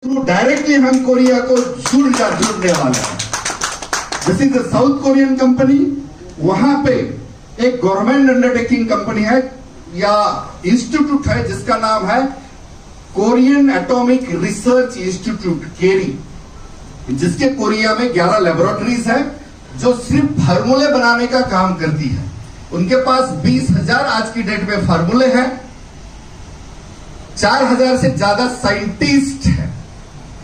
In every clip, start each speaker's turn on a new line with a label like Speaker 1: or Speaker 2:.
Speaker 1: Directly हम Korea को जुड़ने वाले हैं। This is the south Korean company. वहां पे एक गवर्नमेंट अंडरटेकिंग कंपनी है या इंस्टीट्यूट है जिसका नाम है कोरियन एटॉमिक रिसर्च इंस्टीट्यूट केरी, जिसके कोरिया में 11 लेबोरेटरीज है जो सिर्फ फार्मूले बनाने का काम करती है। उनके पास 20,000 आज की डेट में फार्मूले हैं। 4,000 से ज्यादा साइंटिस्ट हैं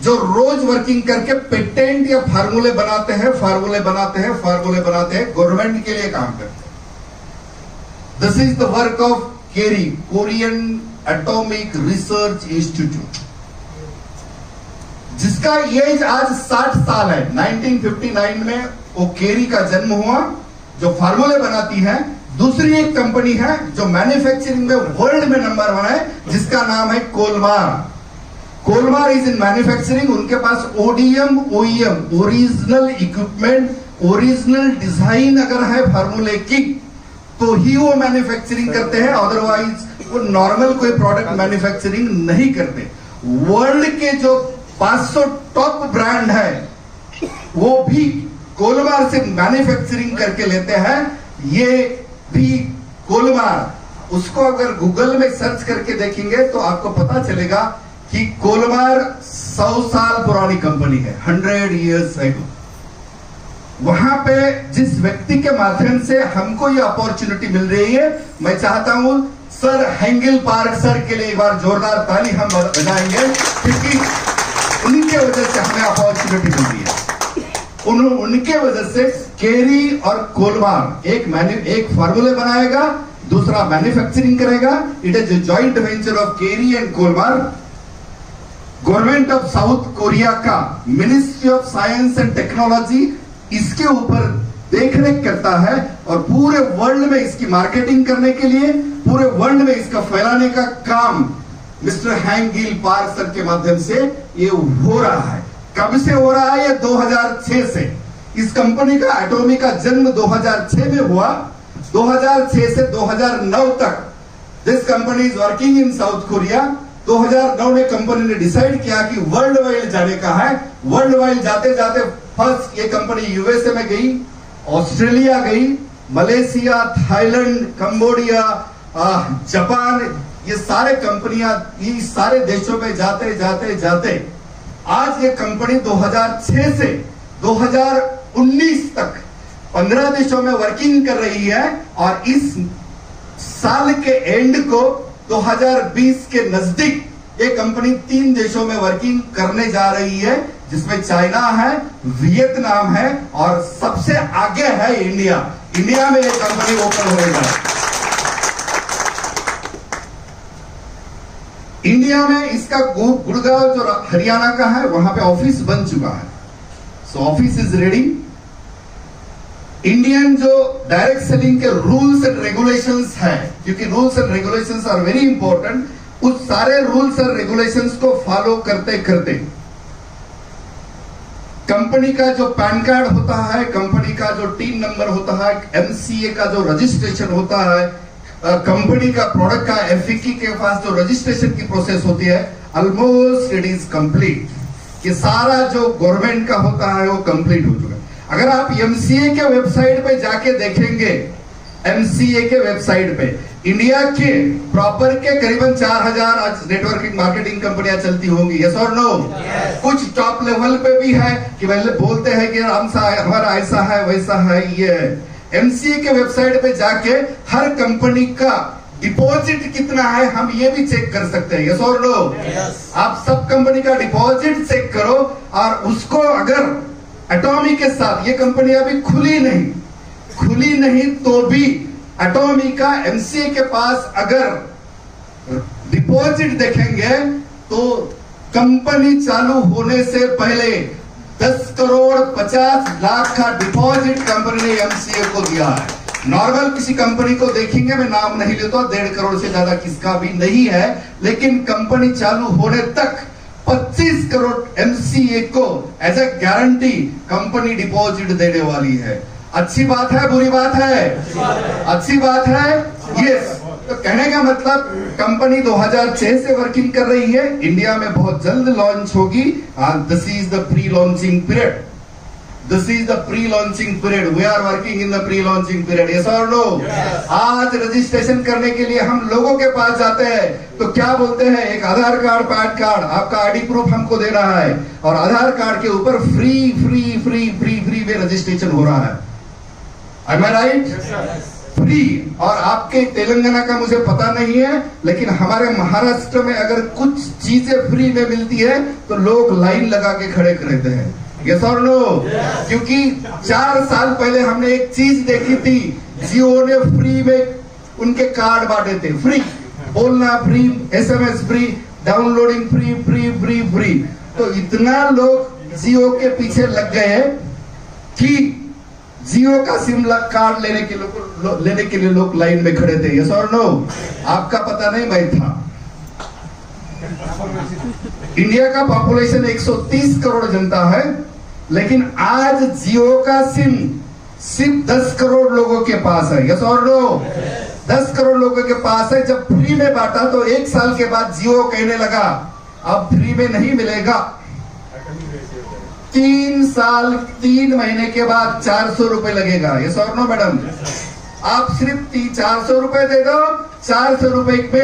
Speaker 1: जो रोज वर्किंग करके पेटेंट या फार्मूले बनाते हैं गवर्नमेंट के लिए काम करते हैं। This is the work of KAERI, Korean atomic research institute, जिसका एज आज 60 साल है। 1959 में वो केरी का जन्म हुआ जो फार्मूले बनाती है। दूसरी एक कंपनी है जो मैन्युफैक्चरिंग में वर्ल्ड में नंबर 1 है, जिसका नाम है कोलमार। कोलमार इज इन मैन्युफैक्चरिंग। उनके पास ODM, OEM, original equipment, original design अगर है फार्मूले की तो ही वो मैन्युफैक्चरिंग करते हैं, अदरवाइज वो नॉर्मल कोई प्रोडक्ट मैन्युफैक्चरिंग नहीं करते। वर्ल्ड के जो 500 टॉप ब्रांड है वो भी कोलमार से मैन्युफैक्चरिंग करके लेते हैं। ये भी कोलमार, उसको अगर गूगल में सर्च करके देखेंगे तो आपको पता चलेगा कि कोलमार 100 साल पुरानी कंपनी है, 100 years ago। वहां पे जिस व्यक्ति के माध्यम से हमको ये अपॉर्चुनिटी मिल रही है, मैं चाहता हूं सर हेंगेल पार्क सर के लिए एक बार जोरदार ताली हम बजाएंगे, क्योंकि उनके वजह से हमें अपॉर्चुनिटी मिल रही है। उनके वजह से केरी और कोलमार एक फार्मूले बनाएगा, दूसरा मैन्युफैक्चरिंग करेगा। It is a joint venture of Kerry and Kolmar. Government of South Korea का ministry of science and technology इसके ऊपर देखरेख करता है और पूरे वर्ल्ड में इसकी मार्केटिंग करने के लिए, पूरे वर्ल्ड में इसका फैलाने का काम मिस्टर हेंगेल पार्क सर के माध्यम से ये हो रहा है। कब से हो रहा है? ये 2006 से। इस कंपनी का एटॉमी का जन्म 2006 में हुआ। 2006 से 2009 तक this company is working in south Korea. 2009 में कंपनी ने डिसाइड किया कि वर्ल्ड वाइड जाने का है। वर्ल्ड वाइड जाते जाते फर्स्ट ये कंपनी यूएसए में गई, ऑस्ट्रेलिया गई, मलेशिया, थाईलैंड, कंबोडिया, जापान, ये सारे कंपनियां ये सारे देशों में जाते जाते जाते आज ये कंपनी 2006 से 2019 तक 15 देशों में वर्किंग कर रही है और इस साल के एंड को 2020 के नजदीक ये कंपनी 3 देशों में वर्किंग करने जा रही है, जिसमें चाइना है, वियतनाम है और सबसे आगे है इंडिया। इंडिया में ये कंपनी ओपन होगा। इंडिया में इसका गुड़गांव जो हरियाणा का है वहां पे ऑफिस बन चुका है। So office is ready. Indian जो डायरेक्ट सेलिंग के रूल्स एंड रेगुलेशंस है, क्योंकि rules and regulations are very important, उस सारे रूल्स एंड रेगुलेशंस को फॉलो करते करते कंपनी का जो पैन कार्ड होता है, कंपनी का जो टीम नंबर होता है, एमसीए का जो रजिस्ट्रेशन होता है, कंपनी का प्रोडक्ट का एफईकी के पास जो रजिस्ट्रेशन की प्रोसेस होती है, ऑलमोस्ट इट इज कंप्लीट। कि सारा जो गवर्नमेंट का होता है वो कंप्लीट हो चुका है। अगर आप एमसीए के वेबसाइट पे जाके देखेंगे, एमसीए के वेबसाइट पे इंडिया के प्रॉपर के करीबन 4,000 आज नेटवर्किंग मार्केटिंग कंपनियां चलती होंगी। यस और नो? कुछ टॉप लेवल पे भी है कि बोलते हैं कि हमारा ऐसा है वैसा है। ये एमसीए के वेबसाइट पे जाके हर कंपनी का डिपॉजिट कितना है हम ये भी चेक कर सकते हैं। यस और नो? आप सब कंपनी का डिपॉजिट चेक करो और उसको अगर एटॉमी के साथ, ये कंपनी अभी खुली नहीं तो भी एटॉमी का एमसीए के पास अगर डिपॉजिट देखेंगे तो कंपनी चालू होने से पहले 10 करोड़ 50 लाख का डिपॉजिट कंपनी ने एमसीए को दिया है। नॉर्मल किसी कंपनी को देखेंगे, मैं नाम नहीं लेता, 1.5 करोड़ से ज्यादा किसका भी नहीं है, लेकिन कंपनी चालू होने तक 25 करोड़ एमसीए को as a guarantee company deposit देने वाली है। अच्छी बात है, बुरी बात है? अच्छी बात है। यस, तो कहने का मतलब कंपनी 2006 से वर्किंग कर रही है, इंडिया में बहुत जल्द लॉन्च होगी। This is the pre launching period, this is the pre launching period, we are working in the pre launching period, yes और नो? आज रजिस्ट्रेशन करने के लिए हम लोगों के पास जाते हैं तो क्या बोलते हैं, एक आधार कार्ड, पैन कार्ड, आपका आईडी प्रूफ हमको देना है, और आधार कार्ड के ऊपर free free free free free में रजिस्ट्रेशन हो रहा है। Am I right? फ्री। और आपके तेलंगाना का मुझे पता नहीं है, लेकिन हमारे महाराष्ट्र में अगर कुछ चीजें फ्री में मिलती है तो लोग लाइन लगा के खड़े रहते हैं, यस और नो? क्योंकि 4 साल पहले हमने एक चीज देखी थी, जियो ने फ्री में उनके कार्ड बांटे थे, फ्री बोलना free, SMS free, downloading free free free free. तो इतना लोग जियो के पीछे लग गए कि जियो का सिम कार्ड लेने के लिए लोग लाइन में खड़े थे, यस और नो? आपका पता नहीं, मैं था। इंडिया का पॉपुलेशन 130 करोड़ जनता है, लेकिन आज जियो का सिम सिर्फ 10 करोड़ लोगों के पास है, यस और नो? 10 करोड़ लोगों के पास है। जब फ्री में बांटा तो 1 साल के बाद जियो कहने लगा अब फ्री में नहीं मिलेगा, 3 महीने के बाद 400 रुपए लगेगा, यस और नो मैडम? आप सिर्फ 400 रुपए दे दो, 400 रुपए पे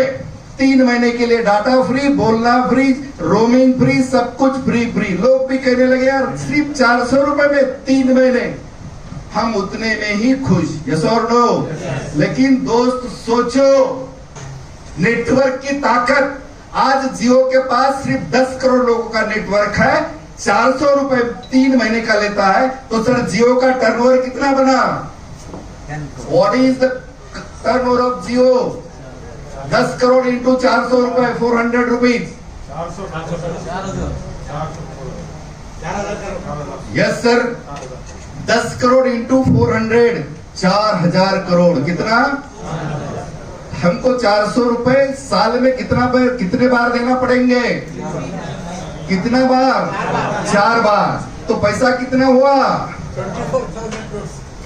Speaker 1: 3 महीने के लिए डाटा फ्री, बोलना फ्री, रोमिंग फ्री, सब कुछ फ्री फ्री। लोग भी कहने लगे यार सिर्फ 400 रुपए में 3 महीने, हम उतने में ही खुश, यस और नो? लेकिन दोस्त सोचो नेटवर्क की ताकत, आज जियो के पास सिर्फ 10 करोड़ लोगों का नेटवर्क है, 400 रुपए 3 महीने का लेता है, तो सर जियो का टर्नओवर कितना बना? What is the turnover of Jio? 10 crore into 400 रुपए, 400 rupees, yes sir. 10 crore into 400, 4000 crore, कितना? हमको 400 रुपए साल में कितने बार देना पड़ेंगे? कितना बार? 4 बार। तो पैसा कितना हुआ?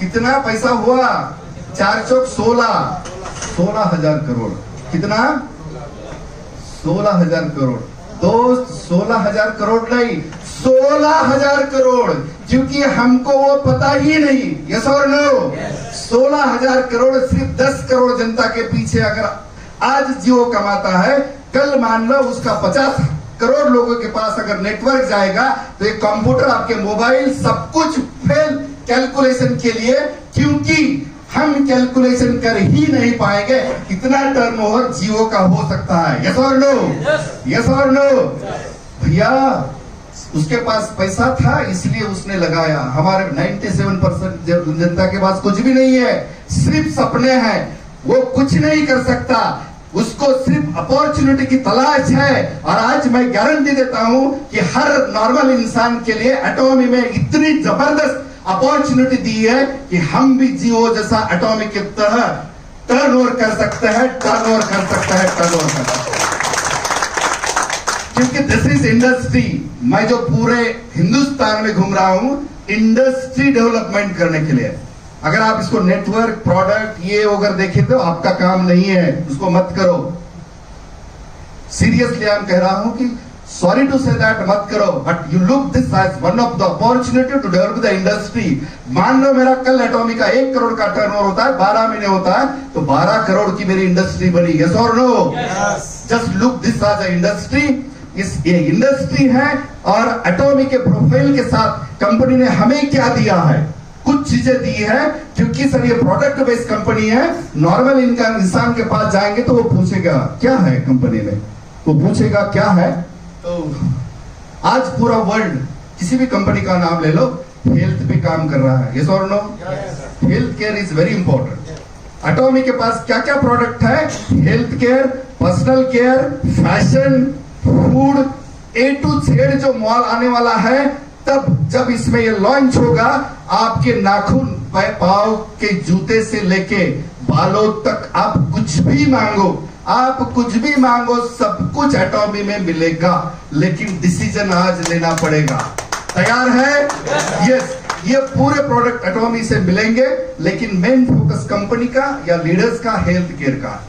Speaker 1: कितना पैसा हुआ? 4 चौक 16,000 करोड़। कितना? 16,000 करोड़। दोस्त 16,000 करोड़ नहीं, 16,000 करोड़, क्योंकि हमको वो पता ही नहीं, यस और नो? 16,000 करोड़ सिर्फ 10 करोड़ जनता के पीछे अगर आज जियो कमाता है, कल मान लो उसका 50 करोड़ लोगों के पास अगर नेटवर्क जाएगा तो एक कंप्यूटर, आपके मोबाइल, सब कुछ फेल कैलकुलेशन के लिए, क्योंकि हम कैलकुलेशन कर ही नहीं पाएंगे कितना टर्नओवर जियो का हो सकता है, यस और नो? यस और नो? भैया उसके पास पैसा था इसलिए उसने लगाया। हमारे 97% जनता के पास कुछ भी नहीं है, सिर्फ सपने हैं, वो कुछ नहीं कर सकता, उसको सिर्फ अपॉर्चुनिटी की तलाश है। और आज मैं गारंटी देता हूं कि हर नॉर्मल इंसान के लिए एटॉमी में इतनी जबरदस्त अपॉर्चुनिटी दी है कि हम भी जियो जैसा एटॉमिक के तरह टर्नओवर कर सकते हैं, टर्नओवर कर सकते हैं, टर्नओवर कर सकते हैं। क्योंकि दिस इज इंडस्ट्री। मैं जो पूरे हिंदुस्तान में घूम रहा हूं इंडस्ट्री डेवलपमेंट करने के लिए। अगर आप इसको नेटवर्क, प्रोडक्ट ये अगर देखें तो आपका काम नहीं है, उसको मत करो। सीरियसली आई एम कह रहा हूं कि सॉरी टू से दैट, मत करो, but you look this as one of the opportunity to develop the industry. मान लो मेरा कल एटॉमिक का 1 करोड़ का टर्नओवर होता है, 12 महीने होता है, तो 12 करोड़ की मेरी इंडस्ट्री बनी, यस और no? Just look this as a industry. ये इंडस्ट्री है, और एटॉमिक के प्रोफाइल के साथ कंपनी ने हमें क्या दिया है? कुछ चीजें दी है, क्योंकि सर ये प्रोडक्ट बेस्ड कंपनी है। नॉर्मल इंसान के पास जाएंगे तो वो पूछेगा क्या है कंपनी में, वो पूछेगा क्या है। तो आज पूरा वर्ल्ड किसी भी कंपनी का नाम ले लो, हेल्थ पे काम कर रहा है, यस और no? Health care is very important. Atomy के पास क्या क्या प्रोडक्ट है? Health care, personal care, fashion, food, A to Z जो मॉल आने वाला है, तब जब इसमें ये लॉन्च होगा, आपके नाखून, पाँव के जूते से लेके बालों तक आप कुछ भी मांगो, आप कुछ भी मांगो, सब कुछ एटॉमी में मिलेगा। लेकिन डिसीजन आज लेना पड़ेगा। तैयार है? यस। ये पूरे प्रोडक्ट एटॉमी से मिलेंगे, लेकिन मेन फोकस कंपनी का या लीडर्स का हेल्थ केयर का।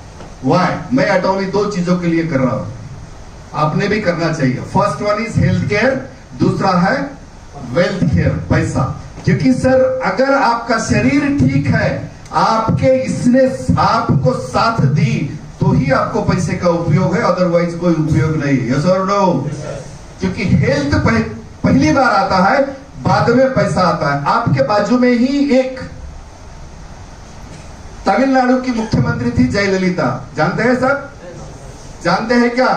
Speaker 1: वाई मैं एटॉमी 2 चीजों के लिए कर रहा हूं, आपने भी करना चाहिए। First one is health care, दूसरा है वेल्थ केयर, पैसा। क्योंकि सर अगर आपका शरीर ठीक है, आपके इसने आपको साथ दी तो ही आपको पैसे का उपयोग है, अदरवाइज कोई उपयोग नहीं। यस और नो? क्योंकि हेल्थ पहली बार आता है, बाद में पैसा आता है। आपके बाजू में ही एक तमिलनाडु की मुख्यमंत्री थी जयललिता, जानते हैं सर? जानते हैं क्या?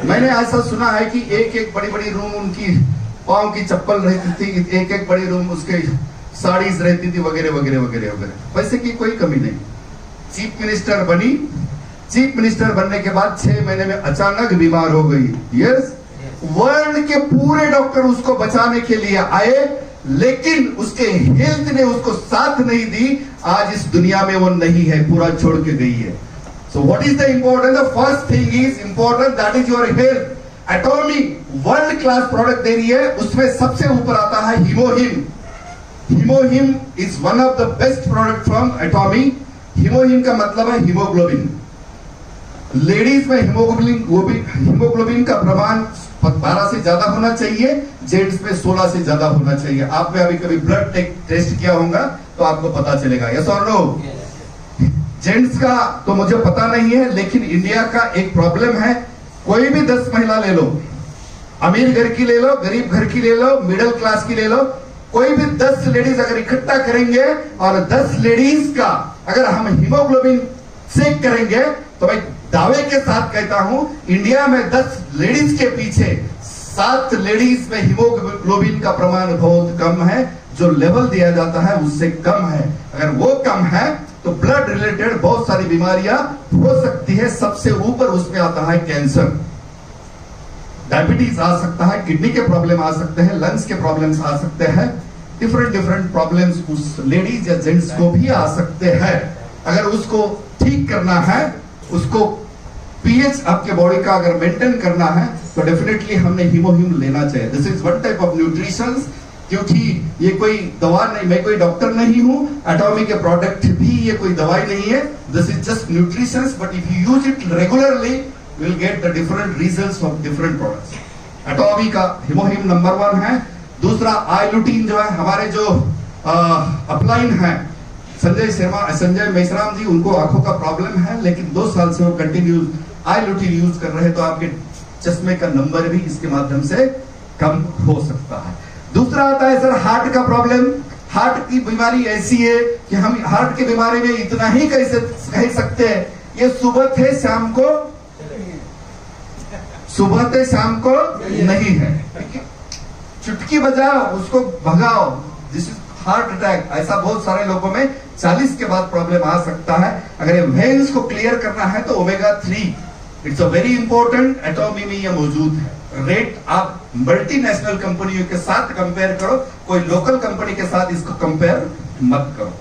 Speaker 1: मैंने ऐसा सुना है कि एक एक बड़ी बड़ी रूम उनकी पांव की चप्पल रहती थी, एक एक बड़ी रूम उसके साड़ीज रहती थी, वगैरह वगैरह वगैरह वगैरह। पैसे की कोई कमी नहीं। चीफ मिनिस्टर बनी, चीफ मिनिस्टर बनने के बाद 6 महीने में अचानक बीमार हो गई। यस, वर्ल्ड के पूरे डॉक्टर उसको बचाने के लिए आए, लेकिन उसके हेल्थ ने उसको साथ नहीं दी। आज इस दुनिया में वो नहीं है, पूरा छोड़ के गई है। So what is the important? The first thing is important, that is your health. Atomy world class product दे रही है, उसमें सबसे ऊपर आता है Hemohim. Hemohim is one of the best product from Atomy. Hemohim का मतलब है हीमोग्लोबिन। लेडीज में हीमोग्लोबिन का प्रमाण 12 से ज्यादा होना चाहिए, जेंट्स में 16 से ज्यादा होना चाहिए। आपने अभी कभी ब्लड टेस्ट किया होगा तो आपको पता चलेगा। यस और नो? जेंट्स का तो मुझे पता नहीं है, लेकिन इंडिया का एक प्रॉब्लम है, कोई भी 10 महिला ले लो, अमीर घर की ले लो, गरीब घर की ले लो, मिडिल क्लास की ले लो, कोई भी 10 लेडीज अगर इकट्ठा करेंगे और 10 लेडीज का अगर हम हीमोग्लोबिन चेक करेंगे तो मैं दावे के साथ कहता हूं, इंडिया में 10 लेडीज के पीछे 7 लेडीज में हीमोग्लोबिन का प्रमाण बहुत कम है। जो लेवल दिया जाता है उससे कम है। अगर वो कम है तो ब्लड रिलेटेड बहुत सारी बीमारियां हो सकती है। सबसे ऊपर उसमें आता है कैंसर, डायबिटीज आ सकता है, किडनी के प्रॉब्लम आ सकते हैं, लंग्स के प्रॉब्लम्स आ सकते हैं, डिफरेंट प्रॉब्लम्स उस लेडीज या जेंट्स को भी आ सकते हैं। अगर उसको ठीक करना है, उसको पीएच आपके बॉडी का अगर मेंटेन करना है तो डेफिनेटली हमने हीमोहिम लेना चाहिए। This is one type of nutrition. क्योंकि ये कोई दवा नहीं, मैं कोई डॉक्टर नहीं हूं, एटॉमी के प्रोडक्ट भी ये कोई दवाई नहीं है। This is just nutrition, but if you use it regularly you will get the different results of different products. एटॉमी का हीमोहिम नंबर 1 है। दूसरा आइलुटीन जो है, हमारे जो अपलाइन है संजय मेश्राम जी, उनको आंखों का प्रॉब्लम है, लेकिन 2 साल से वो कंटिन्यू आइलुटीन यूज कर रहे हैं, तो आपके चश्मे का नंबर भी इसके माध्यम से कम हो सकता है। दूसरा आता है सर हार्ट का प्रॉब्लम। हार्ट की बीमारी ऐसी है कि हम हार्ट की बीमारी में इतना ही कैसे कह सकते हैं, ये सुबह थे शाम को, सुबह थे शाम को नहीं है। चुटकी बजाओ, उसको भगाओ, दिस इज हार्ट अटैक। ऐसा बहुत सारे लोगों में 40 के बाद प्रॉब्लम आ सकता है। अगर ये वेन्स को क्लियर करना है तो omega 3 it's a very important. एटॉमी में ये मौजूद है। रेट आप मल्टीनेशनल कंपनियों के साथ कंपेयर करो, कोई लोकल कंपनी के साथ इसको कंपेयर मत करो।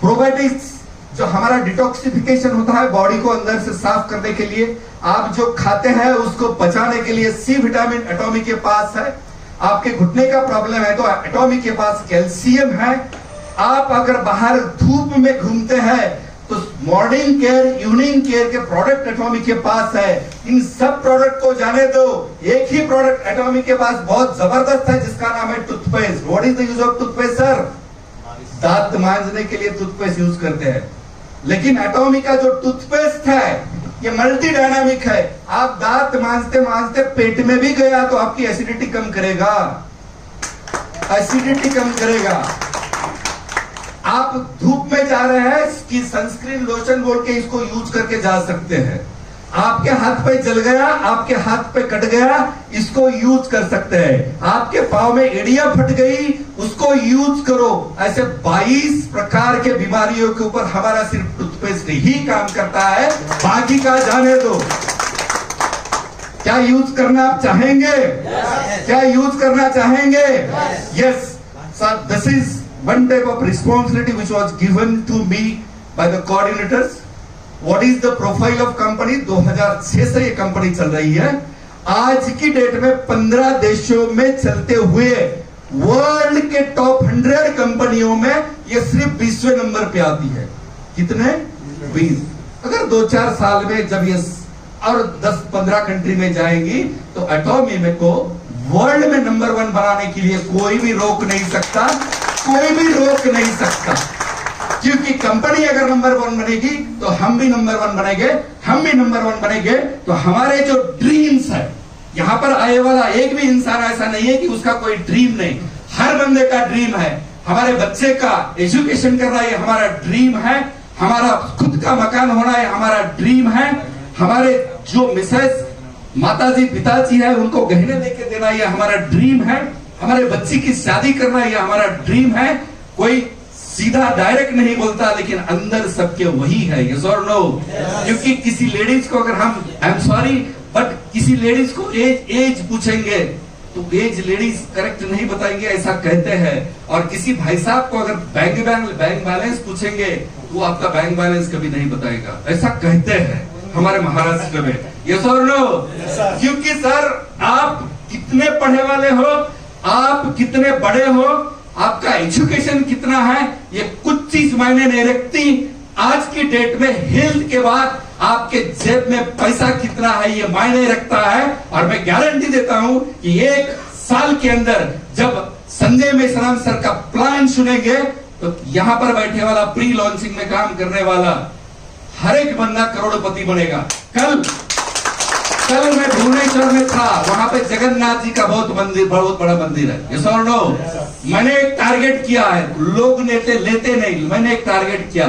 Speaker 1: प्रोबायोटिक्स जो हमारा डिटॉक्सिफिकेशन होता है बॉडी को अंदर से साफ करने के लिए, आप जो खाते हैं उसको बचाने के लिए सी विटामिन एटॉमी के पास है। आपके घुटने का प्रॉब्लम है तो एटॉमी के पास कैल्शियम है। आप अगर बाहर धूप में घूमते हैं तो मॉर्निंग केयर, इवनिंग केयर के प्रोडक्ट एटॉमी के पास है। इन सब प्रोडक्ट को जाने दो, एक ही प्रोडक्ट एटॉमी के पास बहुत जबरदस्त है जिसका नाम है toothpaste. What is the use of toothpaste sir? दांत मांजने के लिए टूथपेस्ट यूज करते हैं, लेकिन एटॉमी का जो टूथपेस्ट है ये मल्टी डायनामिक है। आप दांत मांजते मांजते पेट में भी गया तो आपकी एसिडिटी कम करेगा, एसिडिटी कम करेगा। आप धूप में जा रहे हैं कि सनस्क्रीन लोशन बोल के इसको यूज करके जा सकते हैं। आपके हाथ पे जल गया, आपके हाथ पे कट गया, इसको यूज कर सकते हैं। आपके पांव में एड़ियां फट गई, उसको यूज करो। ऐसे 22 प्रकार के बीमारियों के ऊपर हमारा सिर्फ टूथपेस्ट ही काम करता है, बाकी का जाने दो। क्या यूज करना आप चाहेंगे? क्या यूज करना चाहेंगे? Yes sir, this is one type of responsibility which was given to me by the coordinators. What is the profile of company? 2006 से ये कंपनी चल रही है। आज की डेट में 15 देशों में चलते हुए वर्ल्ड के टॉप 100 कंपनियों में ये सिर्फ 20वें नंबर पे आती है। कितने? 20। अगर 2-4 साल में जब ये और 10-15 कंट्री में जाएंगी तो एटॉमी में को वर्ल्ड में नंबर 1 बनाने के लिए कोई भी रोक नहीं सकता, कोई भी रोक नहीं सकता। क्योंकि कंपनी अगर नंबर 1 बनेगी तो हम भी नंबर 1 बनेंगे, हम भी नंबर 1 बनेंगे तो हमारे जो ड्रीम्स है, यहां पर आए वाला एक भी इंसान ऐसा नहीं है कि उसका कोई ड्रीम नहीं, हर बंदे का ड्रीम है। हमारे बच्चे का एजुकेशन करना ये हमारा ड्रीम है, हमारा खुद का मकान होना ये हमारा ड्रीम है, हमारे जो मिसेस माताजी पिताजी है उनको गहने लेके देना ये हमारा ड्रीम है, हमारे बच्ची की शादी करना ये हमारा ड्रीम है। कोई सीधा डायरेक्ट नहीं बोलता लेकिन अंदर सबके वही है, यस और नो। क्योंकि किसी लेडीज को अगर हम आई एम सॉरी बट किसी लेडीज को एज पूछेंगे तो एज लेडीज करेक्ट नहीं बताएंगे, ऐसा कहते हैं। और किसी भाई साहब को अगर बैंक बैलेंस पूछेंगे वो आपका बैंक बैलेंस कभी नहीं बताएगा, ऐसा कहते हैं हमारे महाराष्ट्र में, यस और नो। क्योंकि सर आप कितने पढ़े वाले हो, आप कितने बड़े हो, आपका एजुकेशन कितना है, ये कुछ चीज मायने नहीं रखती। आज की डेट में हेल्थ के बाद आपके जेब में पैसा कितना है ये मायने रखता है। और मैं गारंटी देता हूं कि 1 साल के अंदर जब संजय मेश्राम सर का प्लान सुनेंगे तो यहां पर बैठे वाला प्री लॉन्चिंग में काम करने वाला हर एक बंदा करोड़पति बनेगा। कल मैं भुवनेश्वर में था, वहां पे जगन्नाथ जी का बहुत बड़ा मंदिर है, यस और नो। मैंने एक टारगेट किया है, लोग लेते नहीं, मैंने एक टारगेट किया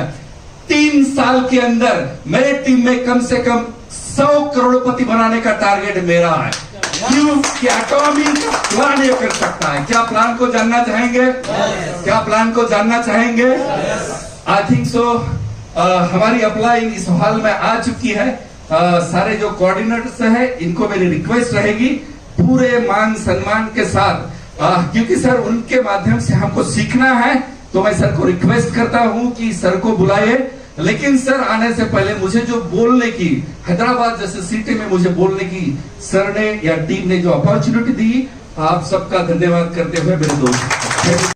Speaker 1: 3 साल के अंदर मेरे टीम में कम से कम 100 करोड़पति बनाने का टारगेट मेरा है। क्यों? कि एटॉमी का प्लान ये कर सकता है। क्या प्लान को जानना चाहेंगे? क्या प्लान को जानना चाहेंगे? I think so. हमारी अप्लाई इस हॉल में आ चुकी है। सारे जो कोऑर्डिनेटर्स हैं इनको मेरी रिक्वेस्ट रहेगी पूरे मान सम्मान के साथ, क्योंकि सर उनके माध्यम से हमको सीखना है, तो मैं सर को रिक्वेस्ट करता हूं कि सर को बुलाए। लेकिन सर आने से पहले मुझे जो बोलने की, हैदराबाद जैसे सिटी में मुझे बोलने की सर ने या टीम ने जो अपॉर्चुनिटी दी, आप सबका धन्यवाद करते हुए मेरे दोस्त